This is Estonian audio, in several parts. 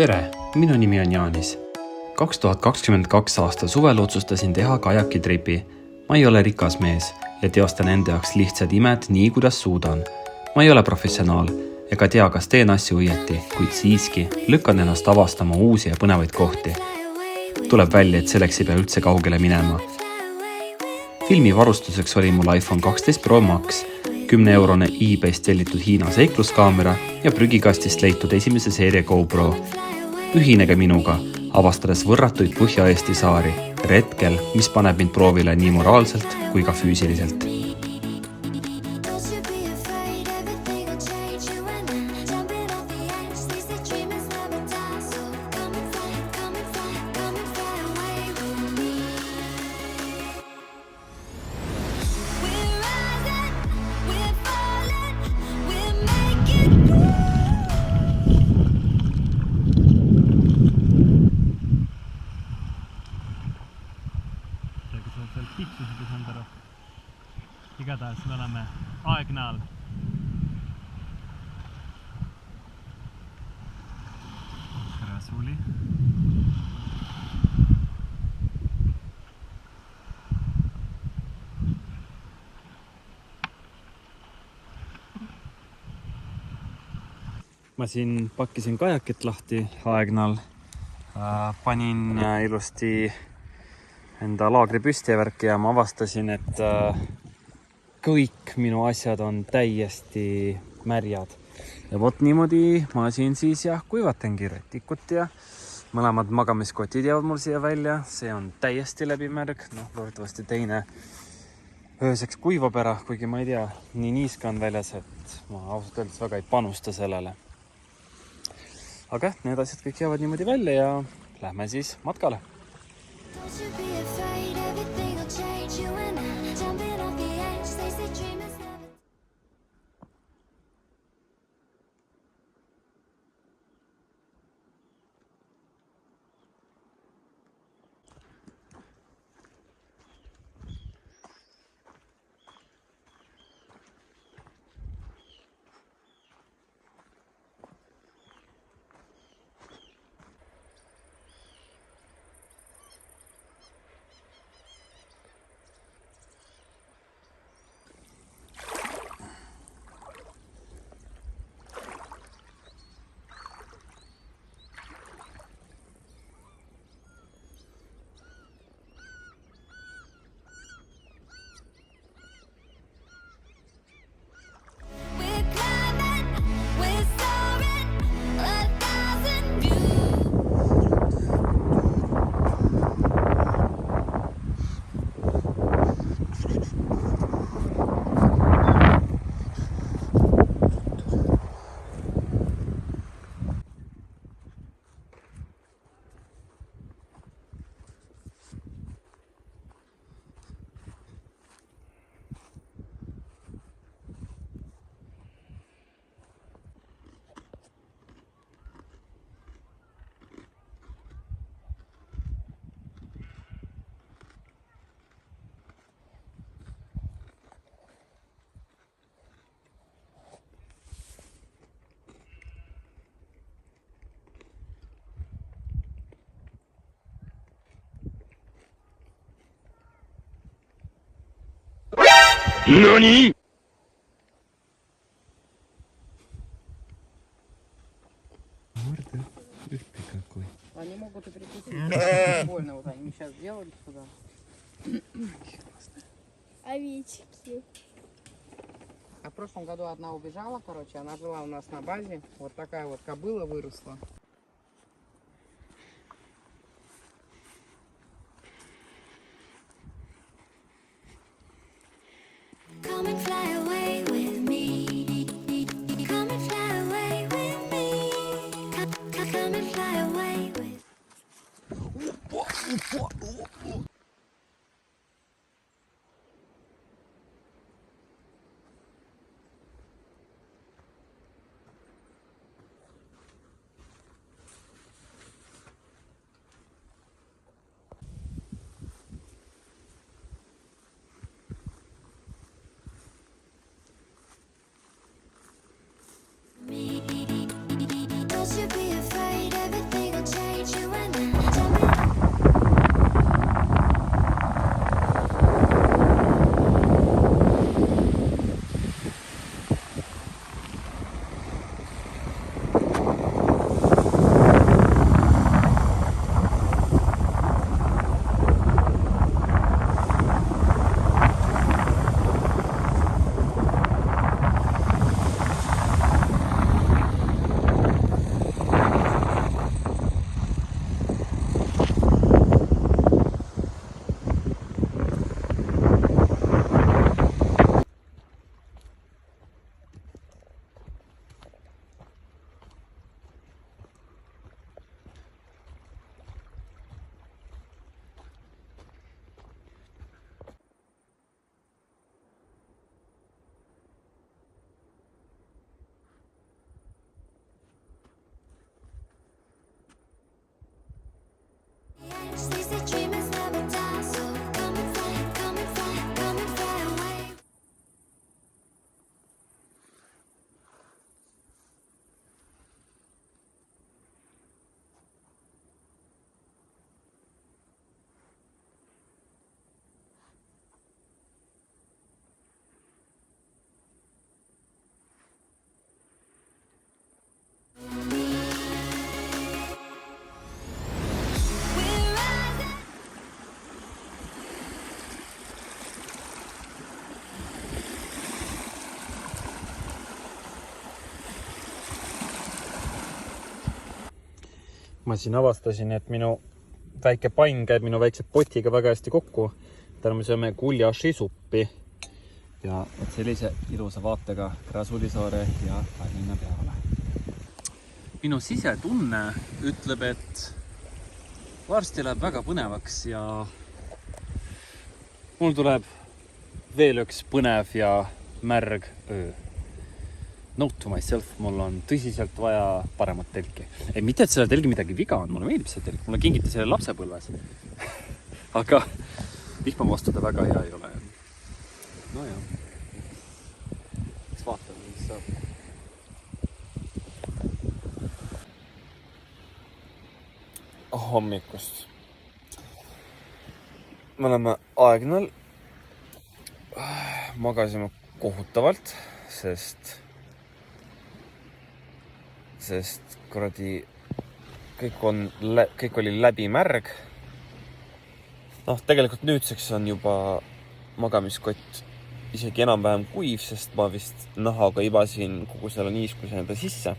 Tere, minu nimi on Jaanis. 2022 aasta suvel otsustasin teha kajakitripi. Ma ei ole rikas mees ja teostan enda jaoks lihtsad imed nii, kuidas suudan. Ma ei ole professionaal ega tea, kas teen asju õieti, kuid siiski lükkan ennast avastama uusi ja põnevaid kohti. Tuleb välja, et selleks ei pea üldse kaugele minema. Filmi varustuseks oli mul iPhone 12 Pro Max, 10-eurone eBayst tellitud Hiina seikluskaamera ja prügikastist leitud esimese seeria GoPro. Ühinege minuga, avastades võrratuid Põhja-Eesti saari, retkel, mis paneb mind proovile nii moraalselt kui ka füüsiliselt. Igatahes me oleme Aegnaal. Rasuli. Ma siin pakkisin kajakit lahti Aegnaal. Panin ilusti enda laagri püsti ja värki ja ma avastasin, et kõik minu asjad on täiesti märjad. Ja vot niimoodi ma siin siis kuivatengi rätikut ja mõlemad magamiskotid jäävad mul siia välja. See on täiesti läbimärg. Loodetavasti teine ööseks kuivab ära, kuigi ma ei tea, nii niiska on väljas, et ma ausalt öeldes väga ei panusta sellele. Aga need asjad kõik jäävad niimoodi välja ja lähme siis matkale. NANI?! Они могут и прикусить. Больно вот они сейчас сделали сюда. Овечки. А в прошлом году одна убежала, короче, она жила у нас на базе. Вот такая вот кобыла выросла. Come and fly away with me. Come and fly away with me. Come and fly away with me. Don't you be afraid, everything Yes, they say dreamers never die, so come and fly, come and fly, come and fly away. We're rising. Ma siin avastasin, et minu väike pann käib minu väikse potiga väga hästi kokku. Täna me sööme guljaši suppi ja sellise ilusa vaatega Krasulisaare ja Tallinna peale. Minu sisetunne ütleb, et varsti läheb väga põnevaks ja mul tuleb veel üks põnev ja märg öö. Note to myself, mul on tõsiselt vaja paremat telki. Ei, mitte, et selle telgi midagi viga on, mulle meeldib see telk, mulle kingiti selle lapsepõlves. Aga vihma vastu ta väga hea ei ole. No jah. Eks vaatame, mis saab. Hommikust. Me oleme Aegnal. Magasime kohutavalt, sest kuradi kõik oli läbi märg. Noh, tegelikult nüüdseks on juba magamiskott isegi enam-vähem kuiv, sest ma vist nahaga ibasin kogu selle niiskuse enda sisse.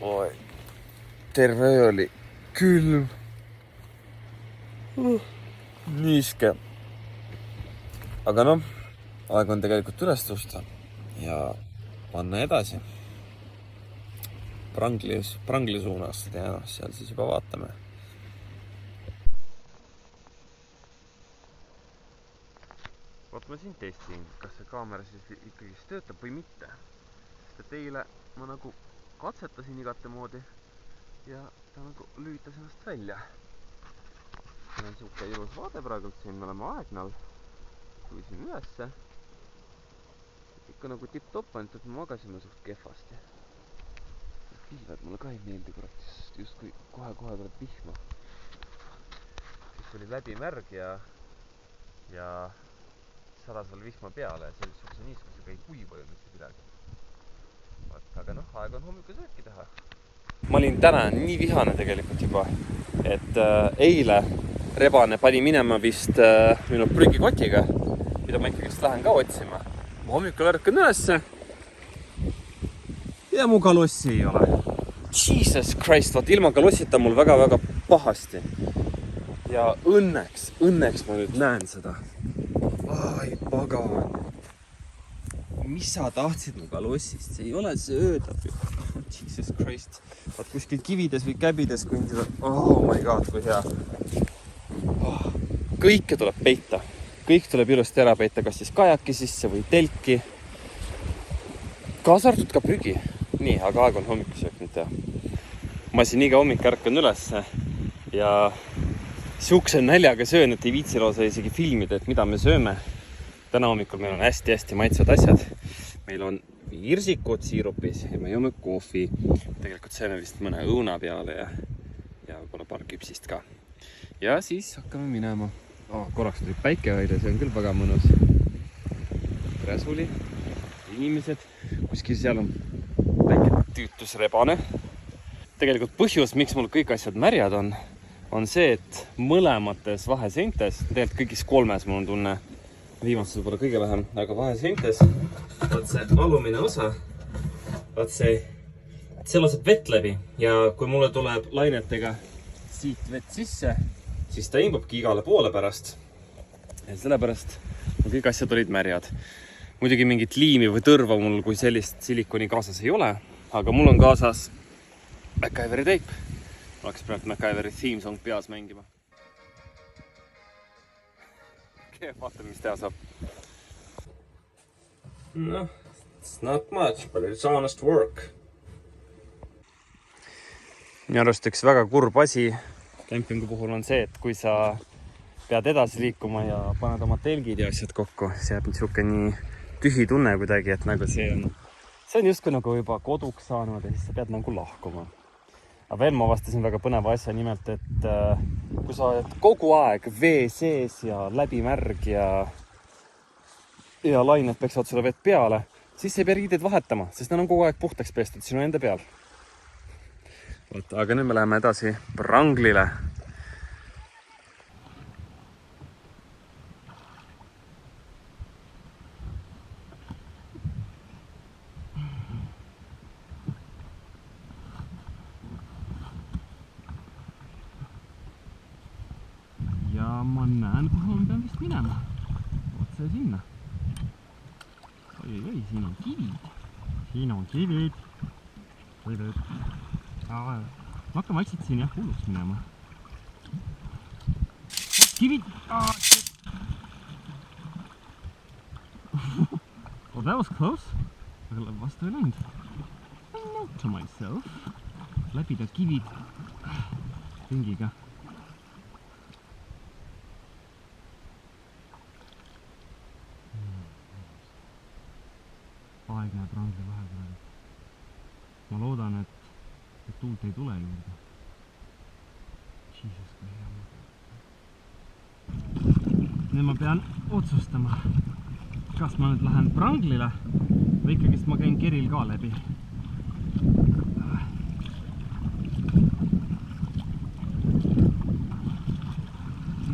Oi, terve öö oli külm. Niiske. Aga noh, aeg on tegelikult üles tõusta ja panna edasi. Prangli suunas ja seal siis juba vaatame. Vaat ma siin testin, kas see kaamera siis ikkagi töötab või mitte. Sest et eile ma nagu katsetasin igate moodi ja ta nagu lüütas ennast välja. Siin on siuke ilus vaade praegult, siin me oleme Aegnal. Tulisin ülesse. Ikka nagu tipp-topp ainult, et me magasime suht kehvasti. Pilved mulle ka ei meeldi, kurat, just kui kohe tuleb vihma. Siis tuli läbi märg ja sadas veel vihma peale ja sellise niiskusega ei kuiva ju mitte midagi. Aga noh, aeg on hommikusööki teha. Ma olin täna nii vihane tegelikult juba, et eile Rebane pani minema vist minu prügikotiga, mida ma ikkagi lähen ka otsima. Ma hommikul ärkan ülesse ja mu kalossi ei ole. Jesus Christ, vaat ilma kalossita mul väga-väga pahasti. Ja õnneks ma nüüd näen seda. Ai, pagan. Mis sa tahtsid mu kalossist? See ei ole söödav ju. Jesus Christ. Vaat kuskil kivides või käbides kõndida. Oh my god, kui hea. Kõike tuleb peita. Kõik tuleb ilusti ära peita, kas siis kajaki sisse või telki. Kaasartud ka prügi. Nii, aga aeg on hommikusöök nüüd teha. Ma siin iga hommik ärkan ülesse ja siukse näljaga söön, et ei viitsi lausa isegi filmida, et mida me sööme. Täna hommikul meil on hästi maitsvad asjad. Meil on hirsikud siirupis ja me joome kohvi. Tegelikult sööme vist mõne õuna peale ja võib-olla paar küpsist ka. Ja siis hakkame minema. Korraks tuli päike välja, see on küll väga mõnus. Räsuli, inimesed, kuskil seal on väike tüütusrebane. Tegelikult põhjus, miks mul kõik asjad märjad on see, et mõlemates vaheseintes, tegelikult kõigis kolmes mul on tunne, viimases võib-olla kõige vähem, aga vaheseintes, vaat see alumine osa, vaat see laseb vett läbi ja kui mulle tuleb lainetega siit vett sisse, siis ta imbabki igale poole pärast. Ja sellepärast kõik asjad olid märjad. Muidugi mingit liimi või tõrva mul kui sellist silikoni kaasas ei ole, aga mul on kaasas MacGyveri teip. Ma oleks praegu MacGyveri theme song peas mängima. Vaatame, mis teha saab. No, it's not much, but it's honest work. Minu arust üks väga kurb asi kempingu puhul on see, et kui sa pead edasi liikuma ja paned oma telgid ja asjad kokku, see jääb niisugune nii tühi tunne kuidagi, et nagu see on justkui nagu juba koduks saanud ja siis sa pead nagu lahkuma. Aga veel ma avastasin väga põneva asja nimelt, et kui sa oled kogu aeg vee sees ja läbimärg ja lained peaksid sulle vett peale, siis ei pea riideid vahetama, sest nad on kogu aeg puhtaks pestud sinu enda peal. Aga nüüd me läheme edasi Pranglile. Ja ma näen, kuhu ma pean vist minema. Otse sinna. Oi, siin on kivid. Siin on kivid. Ma hakkan vaikselt siin jah hulluks minema. Kivid! Well, that was close. Aga vastu ei läinud. I note to myself. Läbida kivid ringiga. Aeg näeb Prangli vahepeal. Ma loodan, et tuult ei tule juurde. Jesus, kui hea. Nüüd ma pean otsustama, kas ma nüüd lähen Pranglile või ikkagist ma käin Keril ka läbi.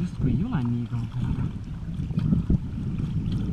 Just kui ei ole nii kaugele.